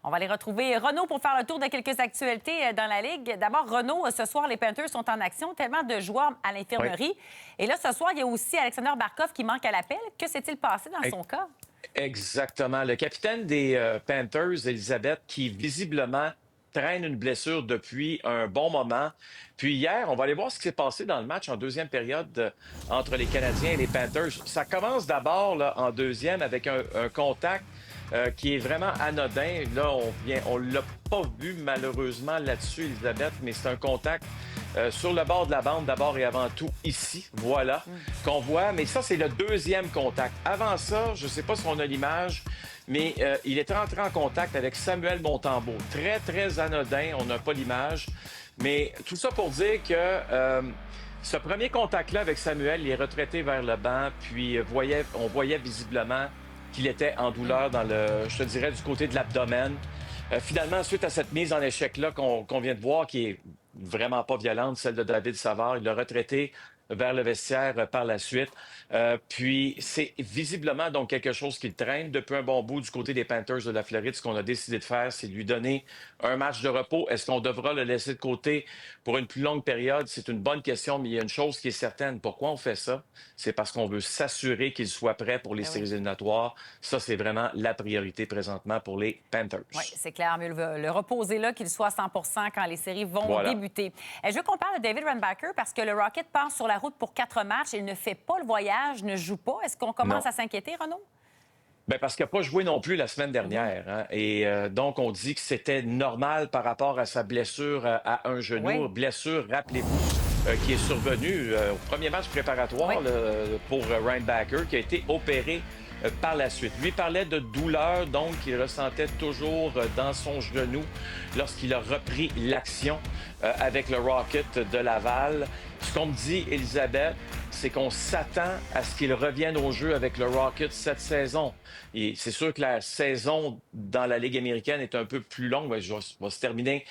On va aller retrouver Renaud pour faire le tour de quelques actualités dans la Ligue. D'abord, Renaud, ce soir, les Panthers sont en action. Tellement de joueurs à l'infirmerie. Oui. Et là, ce soir, il y a aussi Alexander Barkov qui manque à l'appel. Que s'est-il passé dans son cas? Exactement. Le capitaine des Panthers, Elisabeth, qui visiblement traîne une blessure depuis un bon moment. Puis hier, on va aller voir ce qui s'est passé dans le match en deuxième période entre les Canadiens et les Panthers. Ça commence d'abord là, en deuxième avec un contact qui est vraiment anodin. Là, on l'a pas vu malheureusement là-dessus, Elisabeth, mais c'est un contact sur le bord de la bande, d'abord et avant tout, ici, voilà, qu'on voit. Mais ça, c'est le deuxième contact. Avant ça, je ne sais pas si on a l'image, mais il est entré en contact avec Samuel Montembeault. Très, très anodin, on n'a pas l'image. Mais tout ça pour dire que ce premier contact-là avec Samuel, il est retraité vers le banc, puis on voyait visiblement qu'il était en douleur dans je te dirais, du côté de l'abdomen. Finalement, suite à cette mise en échec-là qu'on vient de voir, qui est vraiment pas violente, celle de David Savard, il l'a retraité vers le vestiaire par la suite. Puis c'est visiblement donc quelque chose qui le traîne depuis un bon bout du côté des Panthers de la Floride. Ce qu'on a décidé de faire, c'est de lui donner un match de repos. Est-ce qu'on devra le laisser de côté pour une plus longue période? C'est une bonne question, mais il y a une chose qui est certaine. Pourquoi on fait ça? C'est parce qu'on veut s'assurer qu'il soit prêt pour les séries éliminatoires. Ça, c'est vraiment la priorité présentement pour les Panthers. Oui, c'est clair. Mieux le reposer là, qu'il soit à 100 quand les séries vont débuter. Je veux qu'on parle de David Rundbacker parce que le Rocket part sur la route pour 4 matchs. Il ne fait pas le voyage, ne joue pas. Est-ce qu'on commence à s'inquiéter, Renaud? Bien, parce qu'il n'a pas joué non plus la semaine dernière. Hein? Et donc, on dit que c'était normal par rapport à sa blessure à un genou. Blessure, rappelez-vous, qui est survenue au premier match préparatoire pour Rundbacker, qui a été opéré par la suite. Lui parlait de douleur, donc, qu'il ressentait toujours dans son genou lorsqu'il a repris l'action avec le Rocket de Laval. Ce qu'on me dit, Elisabeth, c'est qu'on s'attend à ce qu'il revienne au jeu avec le Rocket cette saison. Et c'est sûr que la saison dans la Ligue américaine est un peu plus longue. Elle va se terminer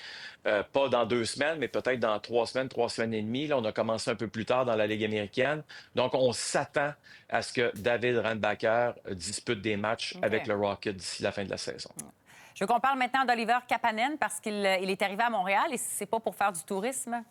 pas dans 2 semaines, mais peut-être dans 3 semaines et demie. Là, on a commencé un peu plus tard dans la Ligue américaine. Donc, on s'attend à ce que David Rundbacker dispute des matchs avec le Rocket d'ici la fin de la saison. Je veux qu'on parle maintenant d'Oliver Kapanen parce qu'il est arrivé à Montréal et c'est pas pour faire du tourisme.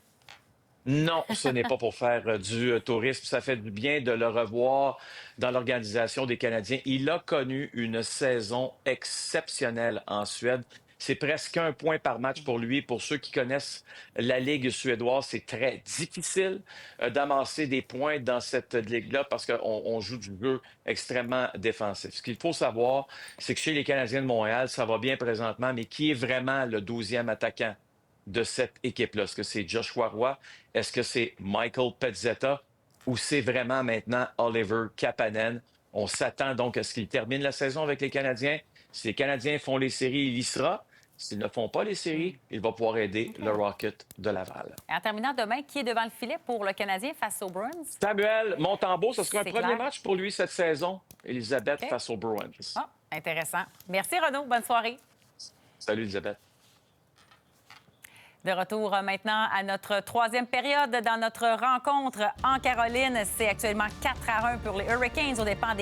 Non, ce n'est pas pour faire du tourisme. Ça fait du bien de le revoir dans l'organisation des Canadiens. Il a connu une saison exceptionnelle en Suède. C'est presque 1 point par match pour lui. Pour ceux qui connaissent la Ligue suédoise, c'est très difficile d'amasser des points dans cette ligue-là parce qu'on joue du jeu extrêmement défensif. Ce qu'il faut savoir, c'est que chez les Canadiens de Montréal, ça va bien présentement, mais qui est vraiment le 12e attaquant de cette équipe-là? Est-ce que c'est Joshua Roy? Est-ce que c'est Michael Pezzetta? Ou c'est vraiment maintenant Oliver Kapanen? On s'attend donc à ce qu'il termine la saison avec les Canadiens. Si les Canadiens font les séries, il y sera. S'ils ne font pas les séries, il va pouvoir aider le Rocket de Laval. En terminant demain, qui est devant le filet pour le Canadien face aux Bruins? Samuel Montembeault, ce sera un premier clair. match pour lui cette saison. Elisabeth face aux Bruins. Ah, intéressant. Merci, Renaud. Bonne soirée. Salut, Elisabeth. De retour maintenant à notre 3e période dans notre rencontre en Caroline. C'est actuellement 4-1 pour les Hurricanes aux dépens des